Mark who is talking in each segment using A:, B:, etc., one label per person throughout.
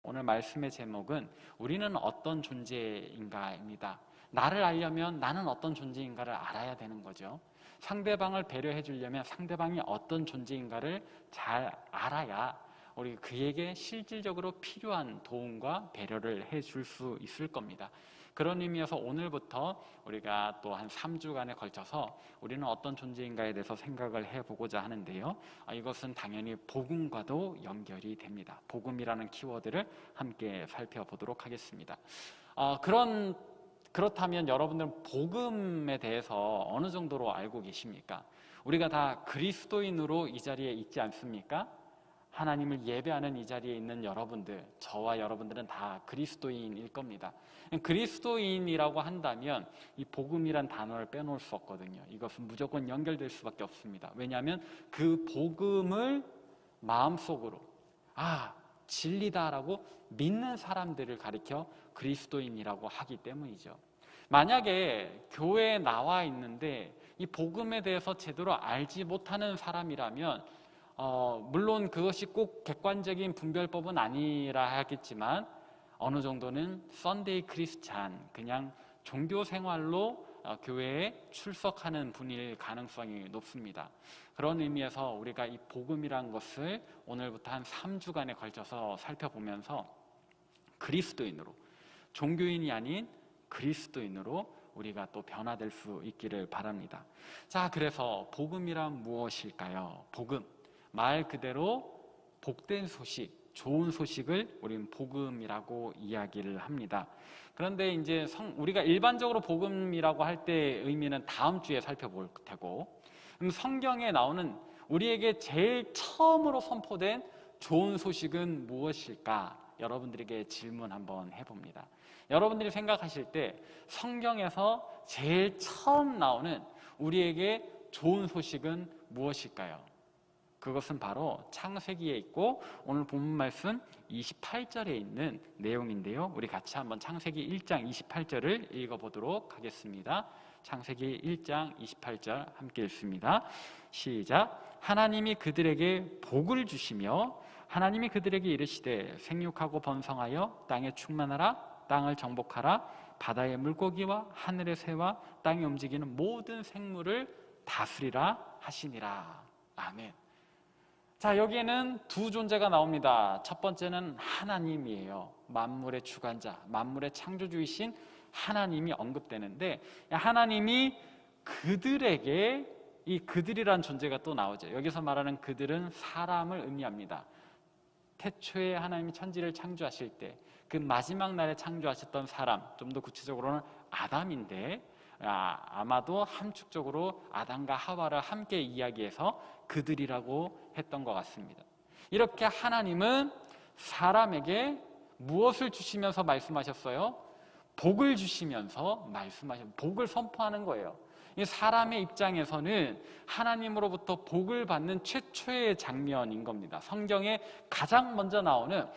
A: 오늘 말씀의 제목은 우리는 어떤 존재인가입니다. 나를 알려면 나는 어떤 존재인가를 알아야 되는 거죠. 상대방을 배려해 주려면 상대방이 어떤 존재인가를 잘 알아야 우리 그에게 실질적으로 필요한 도움과 배려를 해줄 수 있을 겁니다. 그런 의미에서 오늘부터 우리가 또 한 3주간에 걸쳐서 우리는 어떤 존재인가에 대해서 생각을 해보고자 하는데요. 이것은 당연히 복음과도 연결이 됩니다. 복음이라는 키워드를 함께 살펴보도록 하겠습니다. 그렇다면 여러분들은 복음에 대해서 어느 정도로 알고 계십니까? 우리가 다 그리스도인으로 이 자리에 있지 않습니까? 하나님을 예배하는 이 자리에 있는 여러분들, 저와 여러분들은 다 그리스도인일 겁니다. 그리스도인이라고 한다면 이 복음이란 단어를 빼놓을 수 없거든요. 이것은 무조건 연결될 수밖에 없습니다. 왜냐하면 그 복음을 마음속으로 진리다라고 믿는 사람들을 가리켜 그리스도인이라고 하기 때문이죠. 만약에 교회에 나와 있는데 이 복음에 대해서 제대로 알지 못하는 사람이라면 물론 그것이 꼭 객관적인 분별법은 아니라 하겠지만 어느 정도는 썬데이 크리스찬, 그냥 종교 생활로 교회에 출석하는 분일 가능성이 높습니다. 그런 의미에서 우리가 이 복음이란 것을 오늘부터 한 3주간에 걸쳐서 살펴보면서 그리스도인으로, 종교인이 아닌 그리스도인으로 우리가 또 변화될 수 있기를 바랍니다. 자, 그래서 복음이란 무엇일까요? 복음, 말 그대로 복된 소식, 좋은 소식을 우리는 복음이라고 이야기를 합니다. 그런데 이제 우리가 일반적으로 복음이라고 할 때의 의미는 다음 주에 살펴볼 테고, 그럼 성경에 나오는 우리에게 제일 처음으로 선포된 좋은 소식은 무엇일까? 여러분들에게 질문 한번 해봅니다. 여러분들이 생각하실 때 성경에서 제일 처음 나오는 우리에게 좋은 소식은 무엇일까요? 그것은 바로 창세기에 있고 오늘 본문 말씀 28절에 있는 내용인데요. 우리 같이 한번 창세기 1장 28절을 읽어보도록 하겠습니다. 창세기 1장 28절 함께 읽습니다. 시작. 하나님이 그들에게 복을 주시며 하나님이 그들에게 이르시되 생육하고 번성하여 땅에 충만하라, 땅을 정복하라, 바다의 물고기와 하늘의 새와 땅에 움직이는 모든 생물을 다스리라 하시니라. 아멘. 자, 여기에는 두 존재가 나옵니다. 첫 번째는 하나님이에요. 만물의 주관자, 만물의 창조주이신 하나님이 언급되는데, 하나님이 그들에게, 이 그들이란 존재가 또 나오죠. 여기서 말하는 그들은 사람을 의미합니다. 태초에 하나님이 천지를 창조하실 때 그 마지막 날에 창조하셨던 사람, 좀 더 구체적으로는 아담인데 아마도 함축적으로 아담과 하와를 함께 이야기해서 그들이라고 했던 것 같습니다. 이렇게 하나님은 사람에게 무엇을 주시면서 말씀하셨어요? 복을 주시면서 복을 선포하는 거예요. 이 사람의 입장에서는 하나님으로부터 복을 받는 최초의 장면인 겁니다. 성경에 가장 먼저 나오는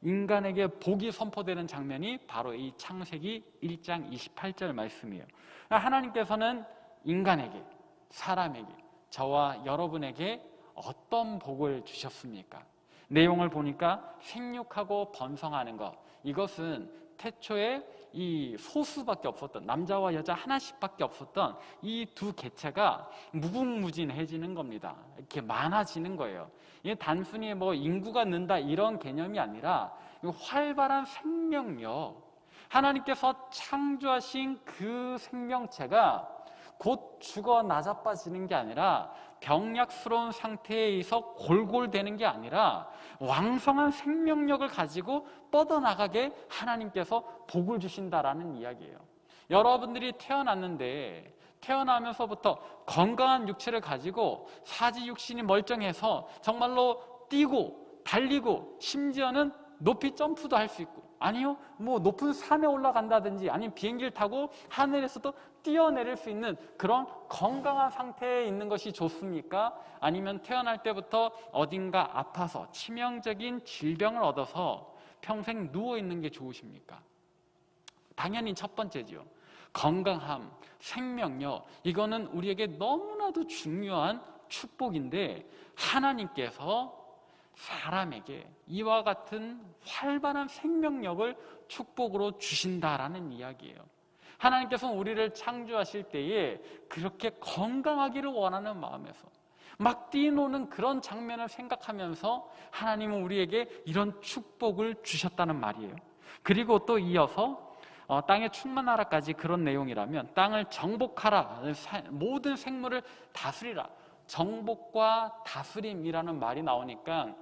A: 인간에게 복이 선포되는 장면이 바로 이 창세기 1장 28절 말씀이에요. 하나님께서는 인간에게, 사람에게, 저와 여러분에게 어떤 복을 주셨습니까? 내용을 보니까 생육하고 번성하는 것, 이것은 태초에 이 소수밖에 없었던, 남자와 여자 하나씩밖에 없었던 이 두 개체가 무궁무진해지는 겁니다. 이렇게 많아지는 거예요. 이게 단순히 인구가 는다 이런 개념이 아니라 활발한 생명력, 하나님께서 창조하신 그 생명체가 곧 죽어 나자빠지는 게 아니라 병약스러운 상태에서 골골대는 게 아니라 왕성한 생명력을 가지고 뻗어나가게 하나님께서 복을 주신다라는 이야기예요. 여러분들이 태어났는데 태어나면서부터 건강한 육체를 가지고 사지육신이 멀쩡해서 정말로 뛰고 달리고 심지어는 높이 점프도 할 수 있고, 아니요, 높은 산에 올라간다든지 아니면 비행기를 타고 하늘에서도 뛰어내릴 수 있는 그런 건강한 상태에 있는 것이 좋습니까? 아니면 태어날 때부터 어딘가 아파서 치명적인 질병을 얻어서 평생 누워있는 게 좋으십니까? 당연히 첫 번째죠. 건강함, 생명력, 이거는 우리에게 너무나도 중요한 축복인데 하나님께서 사람에게 이와 같은 활발한 생명력을 축복으로 주신다라는 이야기예요. 하나님께서는 우리를 창조하실 때에 그렇게 건강하기를 원하는 마음에서 막 뛰노는 그런 장면을 생각하면서 하나님은 우리에게 이런 축복을 주셨다는 말이에요. 그리고 또 이어서 땅에 충만하라까지 그런 내용이라면 땅을 정복하라, 모든 생물을 다스리라. 정복과 다스림이라는 말이 나오니까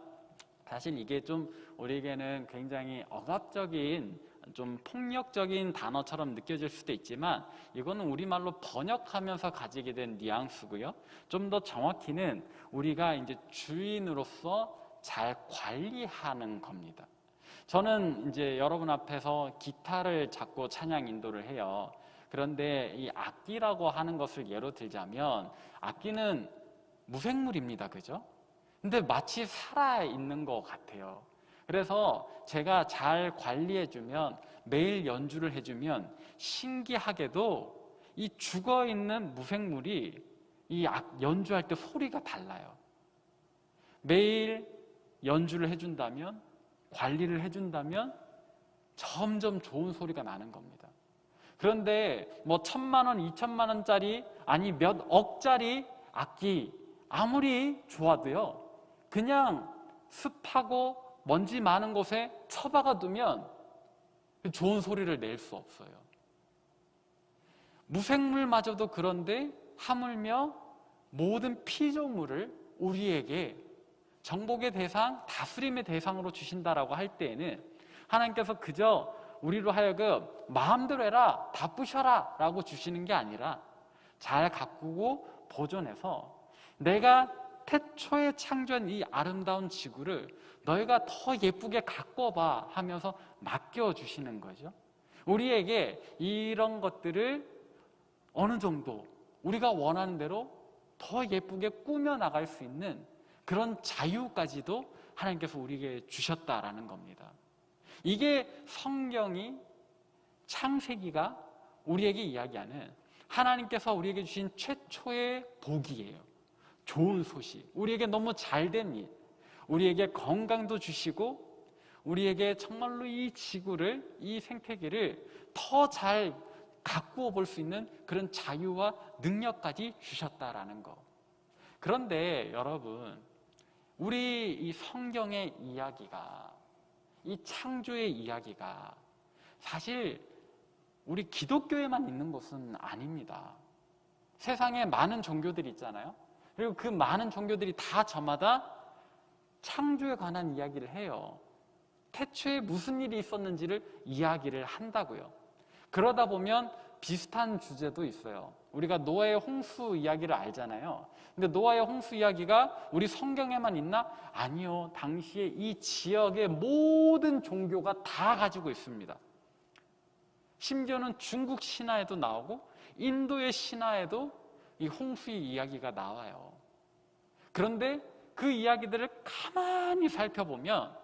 A: 사실 이게 좀 우리에게는 굉장히 억압적인, 좀 폭력적인 단어처럼 느껴질 수도 있지만 이거는 우리말로 번역하면서 가지게 된 뉘앙스고요. 좀 더 정확히는 우리가 이제 주인으로서 잘 관리하는 겁니다. 저는 이제 여러분 앞에서 기타를 잡고 찬양 인도를 해요. 그런데 이 악기라고 하는 것을 예로 들자면 악기는 무생물입니다. 그죠? 근데 마치 살아있는 것 같아요. 그래서 제가 잘 관리해주면, 매일 연주를 해주면 신기하게도 이 죽어있는 무생물이 이 연주할 때 소리가 달라요. 매일 연주를 해준다면, 관리를 해준다면 점점 좋은 소리가 나는 겁니다. 그런데 뭐 1,000만 원, 2,000만 원짜리, 아니 몇 억짜리 악기 아무리 좋아도요, 그냥 습하고 먼지 많은 곳에 처박아 두면 좋은 소리를 낼 수 없어요. 무생물마저도 그런데 하물며 모든 피조물을 우리에게 정복의 대상, 다스림의 대상으로 주신다라고 할 때에는 하나님께서 그저 우리로 하여금 마음대로 해라, 다 부셔라 라고 주시는 게 아니라 잘 가꾸고 보존해서 내가 태초에 창조한 이 아름다운 지구를 너희가 더 예쁘게 가꿔봐 하면서 맡겨주시는 거죠. 우리에게 이런 것들을 어느 정도 우리가 원하는 대로 더 예쁘게 꾸며나갈 수 있는 그런 자유까지도 하나님께서 우리에게 주셨다라는 겁니다. 이게 성경이, 창세기가 우리에게 이야기하는 하나님께서 우리에게 주신 최초의 복이에요. 좋은 소식, 우리에게 너무 잘된 일, 우리에게 건강도 주시고 우리에게 정말로 이 지구를, 이 생태계를 더 잘 가꾸어 볼 수 있는 그런 자유와 능력까지 주셨다라는 거. 그런데 여러분, 우리 이 성경의 이야기가, 이 창조의 이야기가 사실 우리 기독교에만 있는 것은 아닙니다. 세상에 많은 종교들이 있잖아요. 그리고 그 많은 종교들이 다 저마다 창조에 관한 이야기를 해요. 태초에 무슨 일이 있었는지를 이야기를 한다고요. 그러다 보면 비슷한 주제도 있어요. 우리가 노아의 홍수 이야기를 알잖아요. 근데 노아의 홍수 이야기가 우리 성경에만 있나? 아니요. 당시에 이 지역의 모든 종교가 다 가지고 있습니다. 심지어는 중국 신화에도 나오고 인도의 신화에도 이 홍수의 이야기가 나와요. 그런데 그 이야기들을 가만히 살펴보면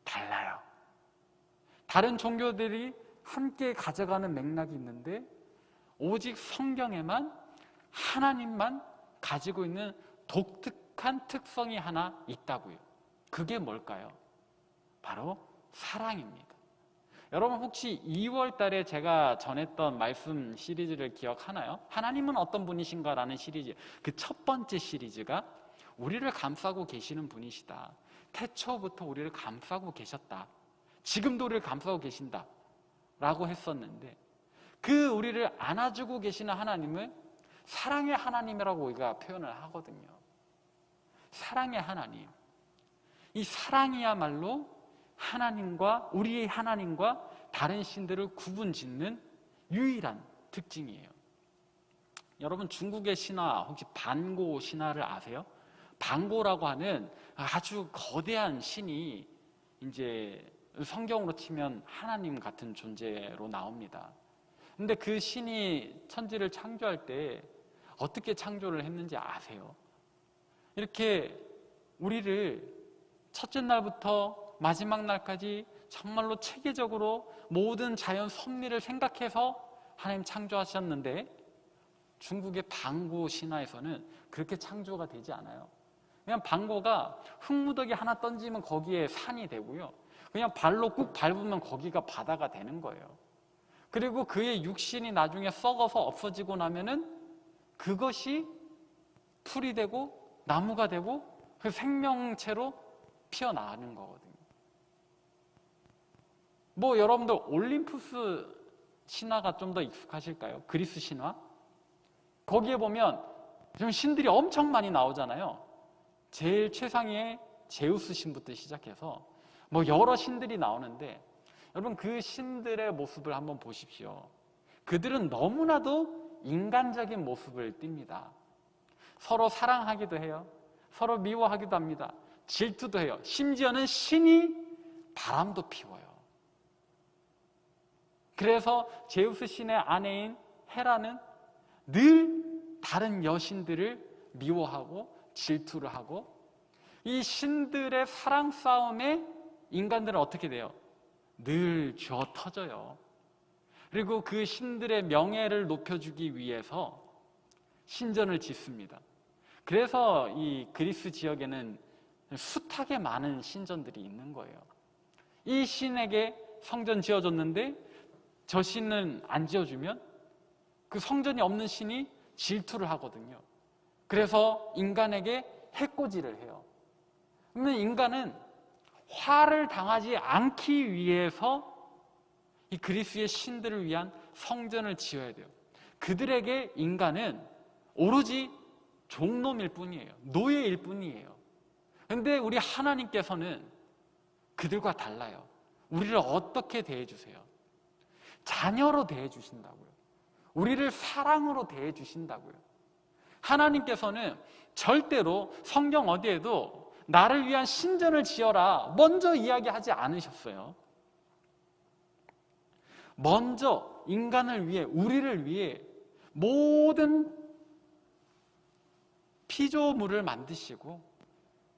A: 달라요. 다른 종교들이 함께 가져가는 맥락이 있는데 오직 성경에만 하나님만 가지고 있는 독특한 특성이 하나 있다고요. 그게 뭘까요? 바로 사랑입니다. 여러분 혹시 2월 달에 제가 전했던 말씀 시리즈를 기억하나요? 하나님은 어떤 분이신가 라는 시리즈, 그 첫 번째 시리즈가 우리를 감싸고 계시는 분이시다. 태초부터 우리를 감싸고 계셨다. 지금도 우리를 감싸고 계신다 라고 했었는데, 그 우리를 안아주고 계시는 하나님을 사랑의 하나님이라고 우리가 표현을 하거든요. 사랑의 하나님. 이 사랑이야말로 하나님과, 우리의 하나님과 다른 신들을 구분짓는 유일한 특징이에요. 여러분 중국의 신화 혹시 반고 신화를 아세요? 반고라고 하는 아주 거대한 신이 이제 성경으로 치면 하나님 같은 존재로 나옵니다. 근데 그 신이 천지를 창조할 때 어떻게 창조를 했는지 아세요? 이렇게 우리를 첫째 날부터 마지막 날까지 정말로 체계적으로 모든 자연 섭리를 생각해서 하나님 창조하셨는데 중국의 방고 신화에서는 그렇게 창조가 되지 않아요. 그냥 방고가 흙무더기 하나 던지면 거기에 산이 되고요. 그냥 발로 꾹 밟으면 거기가 바다가 되는 거예요. 그리고 그의 육신이 나중에 썩어서 없어지고 나면은 그것이 풀이 되고 나무가 되고 그 생명체로 피어나는 거거든요. 뭐 여러분들 올림푸스 신화가 좀 더 익숙하실까요? 그리스 신화? 거기에 보면 좀 신들이 엄청 많이 나오잖아요. 제일 최상위의 제우스 신부터 시작해서 뭐 여러 신들이 나오는데 여러분 그 신들의 모습을 한번 보십시오. 그들은 너무나도 인간적인 모습을 띱니다. 서로 사랑하기도 해요. 서로 미워하기도 합니다. 질투도 해요. 심지어는 신이 바람도 피워요. 그래서 제우스 신의 아내인 헤라는 늘 다른 여신들을 미워하고 질투를 하고 이 신들의 사랑 싸움에 인간들은 어떻게 돼요? 늘 쥐어 터져요. 그리고 그 신들의 명예를 높여주기 위해서 신전을 짓습니다. 그래서 이 그리스 지역에는 숱하게 많은 신전들이 있는 거예요. 이 신에게 성전 지어줬는데 저 신은 안 지어주면 그 성전이 없는 신이 질투를 하거든요. 그래서 인간에게 해코지를 해요. 그러면 인간은 화를 당하지 않기 위해서 이 그리스의 신들을 위한 성전을 지어야 돼요. 그들에게 인간은 오로지 종놈일 뿐이에요. 노예일 뿐이에요. 그런데 우리 하나님께서는 그들과 달라요. 우리를 어떻게 대해주세요? 자녀로 대해주신다고요. 우리를 사랑으로 대해주신다고요. 하나님께서는 절대로 성경 어디에도 나를 위한 신전을 지어라 먼저 이야기하지 않으셨어요. 먼저 인간을 위해, 우리를 위해 모든 피조물을 만드시고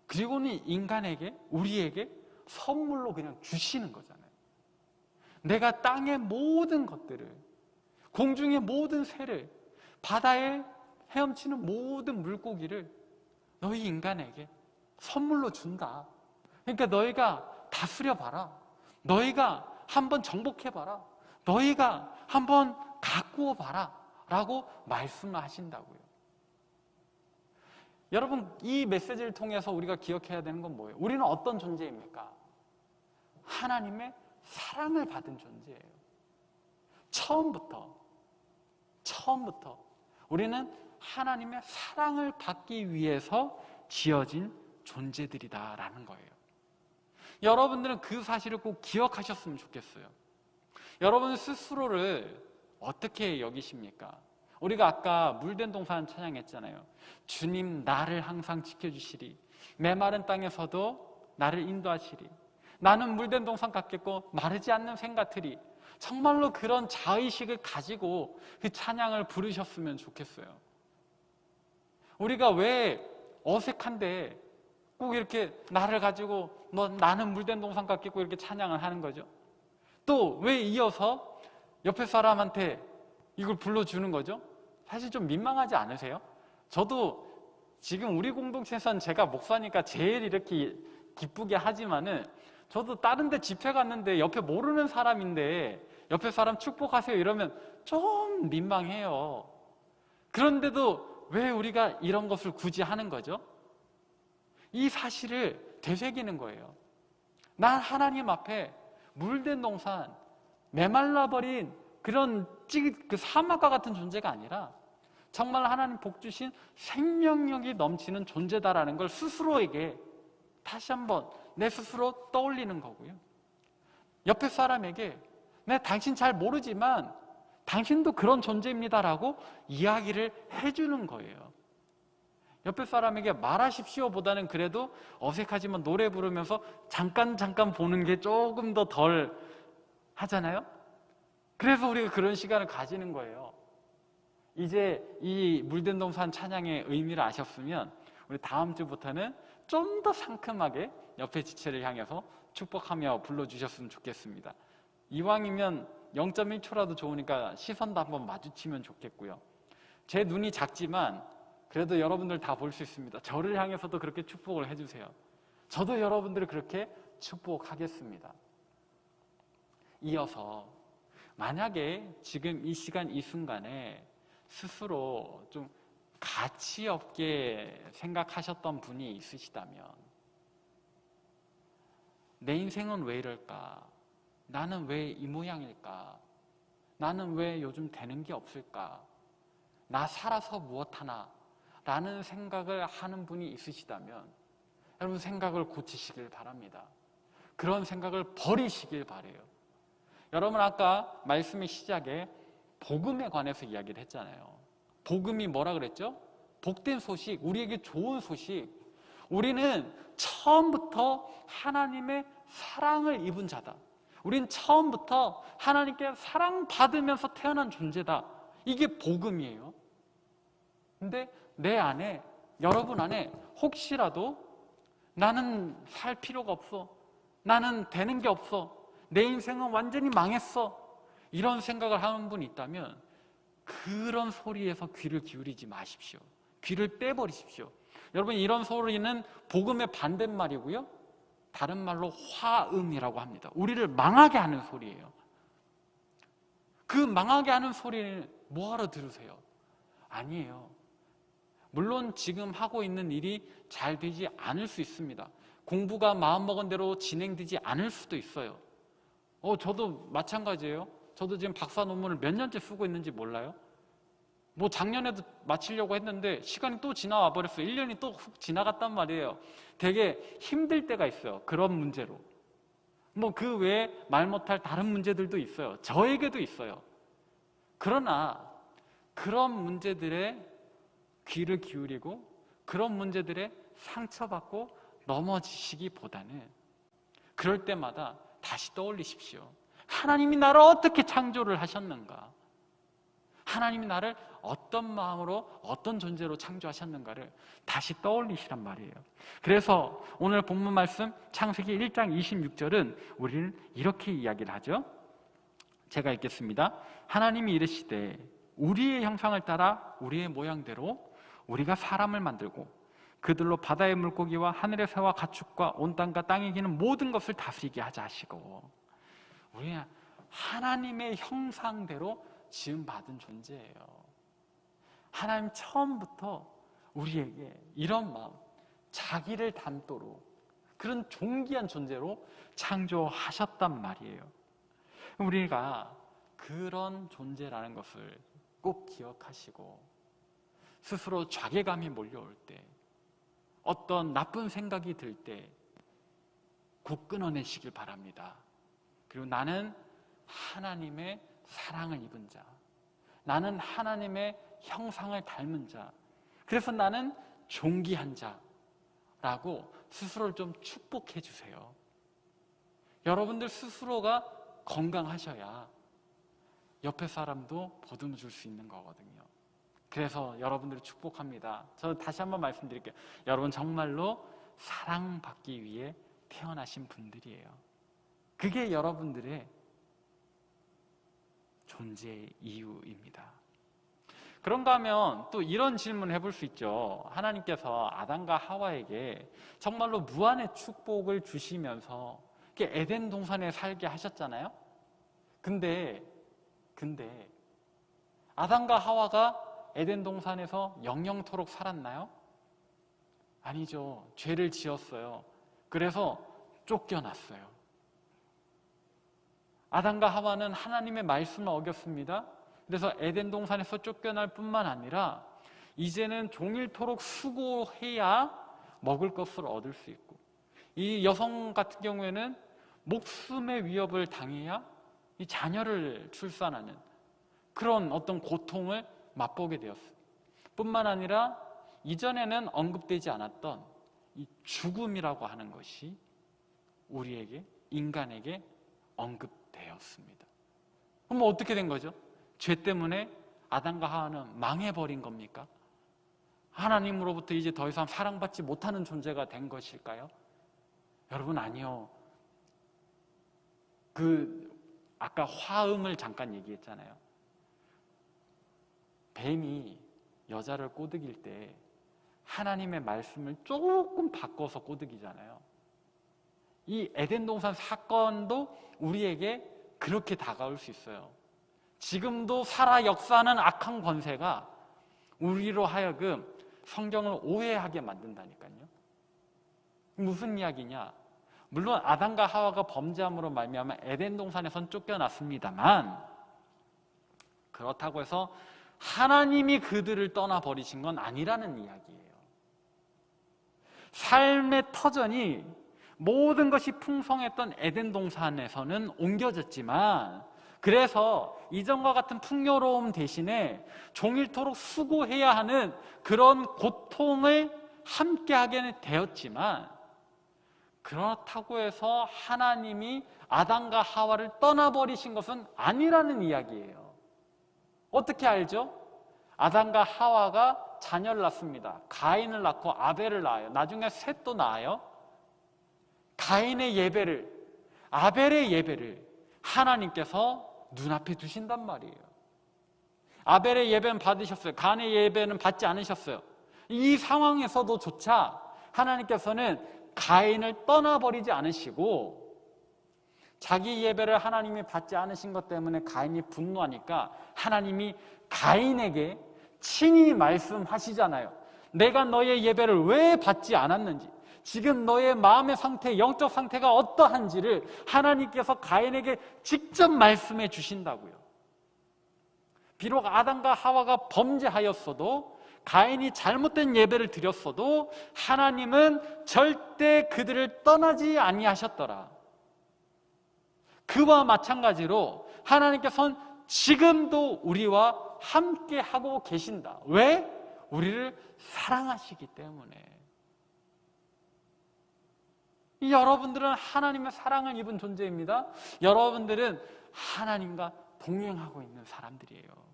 A: 그리고는 인간에게, 우리에게 선물로 그냥 주시는 거잖아요. 내가 땅의 모든 것들을, 공중의 모든 새를, 바다에 헤엄치는 모든 물고기를 너희 인간에게 선물로 준다. 그러니까 너희가 다스려봐라. 너희가 한번 정복해봐라. 너희가 한번 가꾸어봐라 라고 말씀을 하신다고요. 여러분, 이 메시지를 통해서 우리가 기억해야 되는 건 뭐예요? 우리는 어떤 존재입니까? 하나님의 사랑을 받은 존재예요. 처음부터 우리는 하나님의 사랑을 받기 위해서 지어진 존재들이다라는 거예요. 여러분들은 그 사실을 꼭 기억하셨으면 좋겠어요. 여러분 스스로를 어떻게 여기십니까? 우리가 아까 물된 동산 찬양했잖아요. 주님 나를 항상 지켜주시리. 메마른 땅에서도 나를 인도하시리. 나는 물된 동산 같겠고 마르지 않는 샘 같으리. 정말로 그런 자의식을 가지고 그 찬양을 부르셨으면 좋겠어요. 우리가 왜 어색한데 꼭 이렇게 나를 가지고 나는 물된 동산 같겠고 이렇게 찬양을 하는 거죠? 또 왜 이어서 옆에 사람한테 이걸 불러주는 거죠? 사실 좀 민망하지 않으세요? 저도 지금 우리 공동체에서는 제가 목사니까 제일 이렇게 기쁘게 하지만은 저도 다른 데 집회 갔는데 옆에 모르는 사람인데 옆에 사람 축복하세요 이러면 좀 민망해요. 그런데도 왜 우리가 이런 것을 굳이 하는 거죠? 이 사실을 되새기는 거예요. 난 하나님 앞에 물된 동산, 메말라버린 그런 그 사막과 같은 존재가 아니라 정말 하나님 복 주신 생명력이 넘치는 존재다라는 걸 스스로에게 다시 한번 내 스스로 떠올리는 거고요. 옆에 사람에게 내 당신 잘 모르지만 당신도 그런 존재입니다라고 이야기를 해주는 거예요. 옆에 사람에게 말하십시오 보다는 그래도 어색하지만 노래 부르면서 잠깐 보는 게 조금 더 덜 하잖아요. 그래서 우리가 그런 시간을 가지는 거예요. 이제 이 물된 동산 찬양의 의미를 아셨으면 우리 다음 주부터는 좀 더 상큼하게 옆에 지체를 향해서 축복하며 불러주셨으면 좋겠습니다. 이왕이면 0.1초라도 좋으니까 시선도 한번 마주치면 좋겠고요. 제 눈이 작지만 그래도 여러분들 다 볼 수 있습니다. 저를 향해서도 그렇게 축복을 해주세요. 저도 여러분들을 그렇게 축복하겠습니다. 이어서 만약에 지금 이 시간 이 순간에 스스로 좀 가치 없게 생각하셨던 분이 있으시다면, 내 인생은 왜 이럴까? 나는 왜 이 모양일까? 나는 왜 요즘 되는 게 없을까? 나 살아서 무엇하나? 라는 생각을 하는 분이 있으시다면 여러분 생각을 고치시길 바랍니다. 그런 생각을 버리시길 바라요. 여러분 아까 말씀의 시작에 복음에 관해서 이야기를 했잖아요. 복음이 뭐라 그랬죠? 복된 소식, 우리에게 좋은 소식. 우리는 처음부터 하나님의 사랑을 입은 자다. 우린 처음부터 하나님께 사랑받으면서 태어난 존재다. 이게 복음이에요. 근데 내 안에, 여러분 안에 혹시라도 나는 살 필요가 없어, 나는 되는 게 없어, 내 인생은 완전히 망했어, 이런 생각을 하는 분이 있다면 그런 소리에서 귀를 기울이지 마십시오. 귀를 빼버리십시오. 여러분 이런 소리는 복음의 반대말이고요, 다른 말로 화음이라고 합니다. 우리를 망하게 하는 소리예요. 그 망하게 하는 소리는 뭐하러 들으세요? 아니에요. 물론 지금 하고 있는 일이 잘 되지 않을 수 있습니다. 공부가 마음먹은 대로 진행되지 않을 수도 있어요. 저도 마찬가지예요. 저도 지금 박사 논문을 몇 년째 쓰고 있는지 몰라요? 뭐 작년에도 마치려고 했는데 시간이 또 지나와 버렸어요. 1년이 또 훅 지나갔단 말이에요. 되게 힘들 때가 있어요. 그런 문제로. 뭐 그 외에 말 못할 다른 문제들도 있어요. 저에게도 있어요. 그러나 그런 문제들에 귀를 기울이고 그런 문제들에 상처받고 넘어지시기보다는 그럴 때마다 다시 떠올리십시오. 하나님이 나를 어떻게 창조를 하셨는가? 하나님이 나를 어떤 마음으로 어떤 존재로 창조하셨는가를 다시 떠올리시란 말이에요. 그래서 오늘 본문 말씀 창세기 1장 26절은 우리는 이렇게 이야기를 하죠. 제가 읽겠습니다. 하나님이 이르시되 우리의 형상을 따라 우리의 모양대로 우리가 사람을 만들고 그들로 바다의 물고기와 하늘의 새와 가축과 온 땅과 땅에 기는 모든 것을 다스리게 하자 하시고, 우리는 하나님의 형상대로 지음받은 존재예요. 하나님 처음부터 우리에게 이런 마음, 자기를 닮도록 그런 존귀한 존재로 창조하셨단 말이에요. 우리가 그런 존재라는 것을 꼭 기억하시고, 스스로 자괴감이 몰려올 때, 어떤 나쁜 생각이 들 때 곧 끊어내시길 바랍니다. 그리고 나는 하나님의 사랑을 입은 자, 나는 하나님의 형상을 닮은 자, 그래서 나는 존귀한 자라고 스스로를 좀 축복해 주세요. 여러분들 스스로가 건강하셔야 옆에 사람도 보듬어 줄 수 있는 거거든요. 그래서 여러분들을 축복합니다. 저 다시 한번 말씀드릴게요. 여러분 정말로 사랑받기 위해 태어나신 분들이에요. 그게 여러분들의 존재의 이유입니다. 그런가 하면 또 이런 질문을 해볼 수 있죠. 하나님께서 아담과 하와에게 정말로 무한의 축복을 주시면서 에덴 동산에 살게 하셨잖아요. 근데 아담과 하와가 에덴 동산에서 영영토록 살았나요? 아니죠. 죄를 지었어요. 그래서 쫓겨났어요. 아담과 하와는 하나님의 말씀을 어겼습니다. 그래서 에덴 동산에서 쫓겨날 뿐만 아니라 이제는 종일토록 수고해야 먹을 것을 얻을 수 있고, 이 여성 같은 경우에는 목숨의 위협을 당해야 이 자녀를 출산하는 그런 어떤 고통을 맛보게 되었어요. 뿐만 아니라 이전에는 언급되지 않았던 이 죽음이라고 하는 것이 우리에게, 인간에게 언급되었습니다. 그럼 어떻게 된 거죠? 죄 때문에 아담과 하와는 망해버린 겁니까? 하나님으로부터 이제 더 이상 사랑받지 못하는 존재가 된 것일까요? 여러분 아니요. 아까 화음을 잠깐 얘기했잖아요. 뱀이 여자를 꼬드길 때 하나님의 말씀을 조금 바꿔서 꼬드기잖아요. 이 에덴 동산 사건도 우리에게 그렇게 다가올 수 있어요. 지금도 살아 역사하는 악한 권세가 우리로 하여금 성경을 오해하게 만든다니까요. 무슨 이야기냐? 물론 아담과 하와가 범죄함으로 말미암아 에덴 동산에선 쫓겨났습니다만, 그렇다고 해서 하나님이 그들을 떠나버리신 건 아니라는 이야기예요. 삶의 터전이 모든 것이 풍성했던 에덴 동산에서는 옮겨졌지만, 그래서 이전과 같은 풍요로움 대신에 종일토록 수고해야 하는 그런 고통을 함께하게 되었지만, 그렇다고 해서 하나님이 아담과 하와를 떠나버리신 것은 아니라는 이야기예요. 어떻게 알죠? 아담과 하와가 자녀를 낳습니다. 가인을 낳고 아벨을 낳아요. 나중에 셋도 낳아요. 가인의 예배를, 아벨의 예배를 하나님께서 눈앞에 두신단 말이에요. 아벨의 예배는 받으셨어요. 가인의 예배는 받지 않으셨어요. 이 상황에서도 조차 하나님께서는 가인을 떠나버리지 않으시고, 자기 예배를 하나님이 받지 않으신 것 때문에 가인이 분노하니까 하나님이 가인에게 친히 말씀하시잖아요. 내가 너의 예배를 왜 받지 않았는지, 지금 너의 마음의 상태, 영적 상태가 어떠한지를 하나님께서 가인에게 직접 말씀해 주신다고요. 비록 아담과 하와가 범죄하였어도, 가인이 잘못된 예배를 드렸어도 하나님은 절대 그들을 떠나지 아니하셨더라. 그와 마찬가지로 하나님께서는 지금도 우리와 함께 하고 계신다. 왜? 우리를 사랑하시기 때문에. 여러분들은 하나님의 사랑을 입은 존재입니다. 여러분들은 하나님과 동행하고 있는 사람들이에요.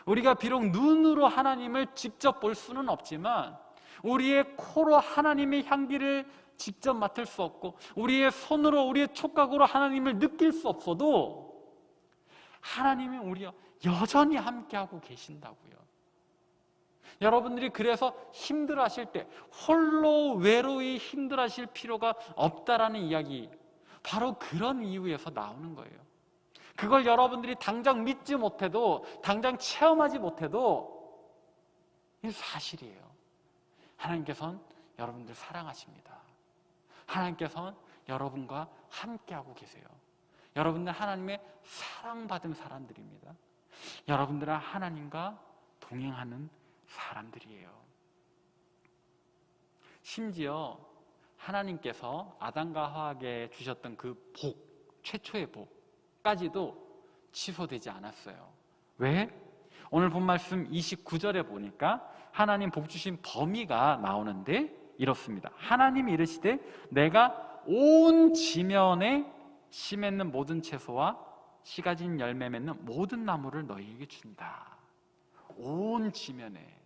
A: 우리가 비록 눈으로 하나님을 직접 볼 수는 없지만, 우리의 코로 하나님의 향기를 직접 맡을 수 없고, 우리의 손으로, 우리의 촉각으로 하나님을 느낄 수 없어도 하나님이 우리와 여전히 함께하고 계신다고요. 여러분들이 그래서 힘들어하실 때 홀로 외로이 힘들어하실 필요가 없다라는 이야기, 바로 그런 이유에서 나오는 거예요. 그걸 여러분들이 당장 믿지 못해도, 당장 체험하지 못해도 이게 사실이에요. 하나님께서는 여러분들 사랑하십니다. 하나님께서는 여러분과 함께하고 계세요. 여러분들 하나님의 사랑받은 사람들입니다. 여러분들은 하나님과 동행하는 사람들이에요. 심지어 하나님께서 아담과 하와에게 주셨던 그 복, 최초의 복까지도 취소되지 않았어요. 왜? 오늘 본 말씀 29절에 보니까 하나님 복 주신 범위가 나오는데 이렇습니다. 하나님이 이르시되 내가 온 지면에 씨 맺는 모든 채소와 씨 가진 열매 맺는 모든 나무를 너희에게 준다. 온 지면에.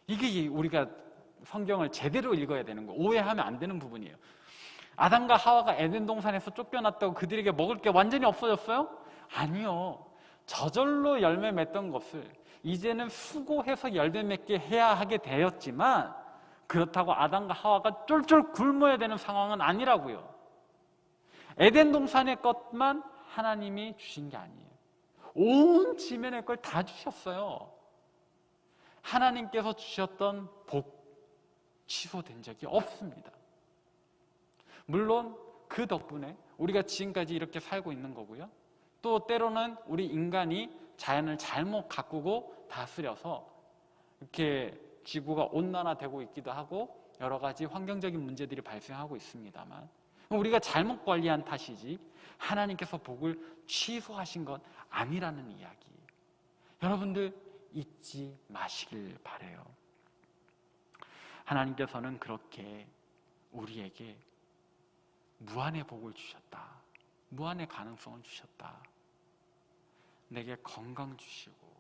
A: 이게 우리가 성경을 제대로 읽어야 되는 거, 오해하면 안 되는 부분이에요. 아담과 하와가 에덴 동산에서 쫓겨났다고 그들에게 먹을 게 완전히 없어졌어요? 아니요. 저절로 열매 맺던 것을 이제는 수고해서 열매 맺게 해야 하게 되었지만, 그렇다고 아담과 하와가 쫄쫄 굶어야 되는 상황은 아니라고요. 에덴 동산의 것만 하나님이 주신 게 아니에요. 온 지면의 걸 다 주셨어요. 하나님께서 주셨던 복 취소된 적이 없습니다. 물론 그 덕분에 우리가 지금까지 이렇게 살고 있는 거고요. 또 때로는 우리 인간이 자연을 잘못 가꾸고 다스려서 이렇게 지구가 온난화되고 있기도 하고 여러 가지 환경적인 문제들이 발생하고 있습니다만, 우리가 잘못 관리한 탓이지 하나님께서 복을 취소하신 건 아니라는 이야기, 여러분들 잊지 마시길 바라요. 하나님께서는 그렇게 우리에게 무한의 복을 주셨다. 무한의 가능성을 주셨다. 내게 건강 주시고,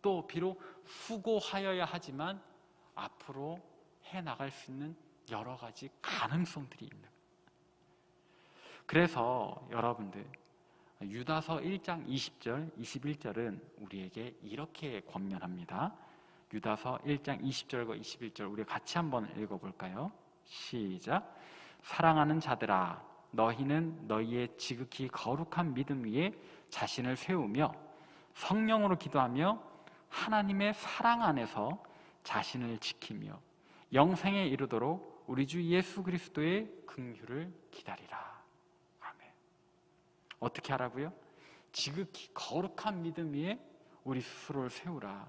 A: 또 비록 수고하여야 하지만 앞으로 해나갈 수 있는 여러 가지 가능성들이 있는. 그래서 여러분들 유다서 1장 20절, 21절은 우리에게 이렇게 권면합니다. 유다서 1장 20절과 21절 우리 같이 한번 읽어볼까요? 시작. 사랑하는 자들아, 너희는 너희의 지극히 거룩한 믿음 위에 자신을 세우며 성령으로 기도하며 하나님의 사랑 안에서 자신을 지키며 영생에 이르도록 우리 주 예수 그리스도의 긍휼을 기다리라. 아멘. 어떻게 하라고요? 지극히 거룩한 믿음 위에 우리 스스로를 세우라.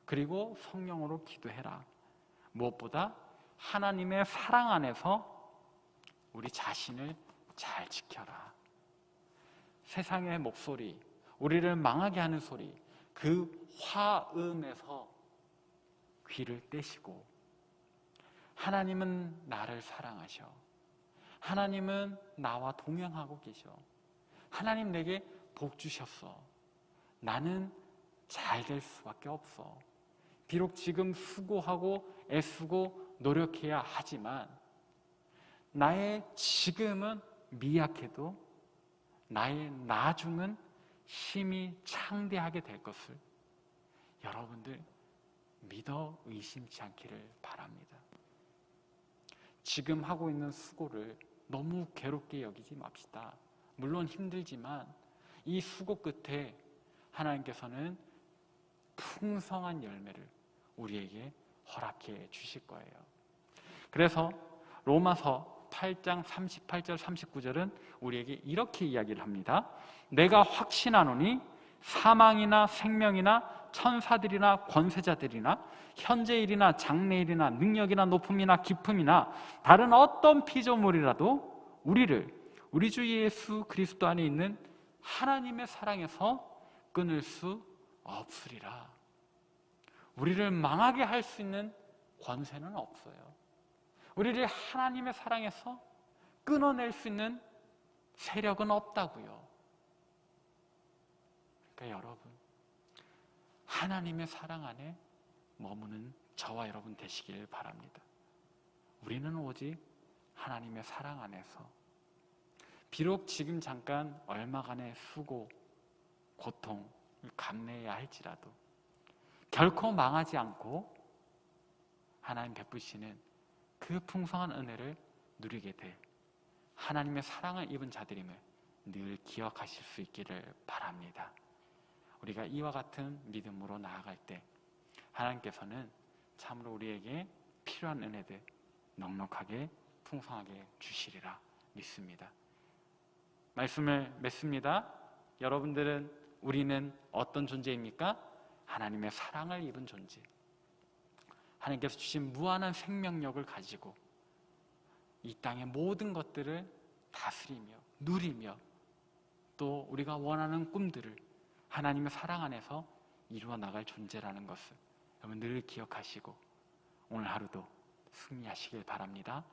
A: 그리고 성령으로 기도해라. 무엇보다 하나님의 사랑 안에서 우리 자신을 잘 지켜라. 세상의 목소리, 우리를 망하게 하는 소리, 그 화음에서 귀를 떼시고 하나님은 나를 사랑하셔. 하나님은 나와 동행하고 계셔. 하나님 내게 복 주셨어. 나는 잘 될 수밖에 없어. 비록 지금 수고하고 애쓰고 노력해야 하지만 나의 지금은 미약해도 나의 나중은 힘이 창대하게 될 것을 여러분들 믿어 의심치 않기를 바랍니다. 지금 하고 있는 수고를 너무 괴롭게 여기지 맙시다. 물론 힘들지만 이 수고 끝에 하나님께서는 풍성한 열매를 우리에게 허락해 주실 거예요. 그래서 로마서 8장 38절 39절은 우리에게 이렇게 이야기를 합니다. 내가 확신하노니 사망이나 생명이나 천사들이나 권세자들이나 현재일이나 장래일이나 능력이나 높음이나 깊음이나 다른 어떤 피조물이라도 우리 주 예수 그리스도 안에 있는 하나님의 사랑에서 끊을 수 없으리라. 우리를 망하게 할 수 있는 권세는 없어요. 우리를 하나님의 사랑에서 끊어낼 수 있는 세력은 없다고요. 그러니까 여러분, 하나님의 사랑 안에 머무는 저와 여러분 되시길 바랍니다. 우리는 오직 하나님의 사랑 안에서 비록 지금 잠깐 얼마간의 수고, 고통을 감내해야 할지라도 결코 망하지 않고 하나님 베푸시는 그 풍성한 은혜를 누리게 될 하나님의 사랑을 입은 자들임을 늘 기억하실 수 있기를 바랍니다. 우리가 이와 같은 믿음으로 나아갈 때 하나님께서는 참으로 우리에게 필요한 은혜들 넉넉하게 풍성하게 주시리라 믿습니다. 말씀을 맺습니다. 우리는 어떤 존재입니까? 하나님의 사랑을 입은 존재. 하나님께서 주신 무한한 생명력을 가지고 이 땅의 모든 것들을 다스리며 누리며 또 우리가 원하는 꿈들을 하나님의 사랑 안에서 이루어 나갈 존재라는 것을 여러분 늘 기억하시고 오늘 하루도 승리하시길 바랍니다.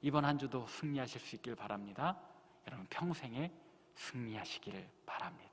A: 이번 한 주도 승리하실 수 있길 바랍니다. 여러분 평생에 승리하시기를 바랍니다.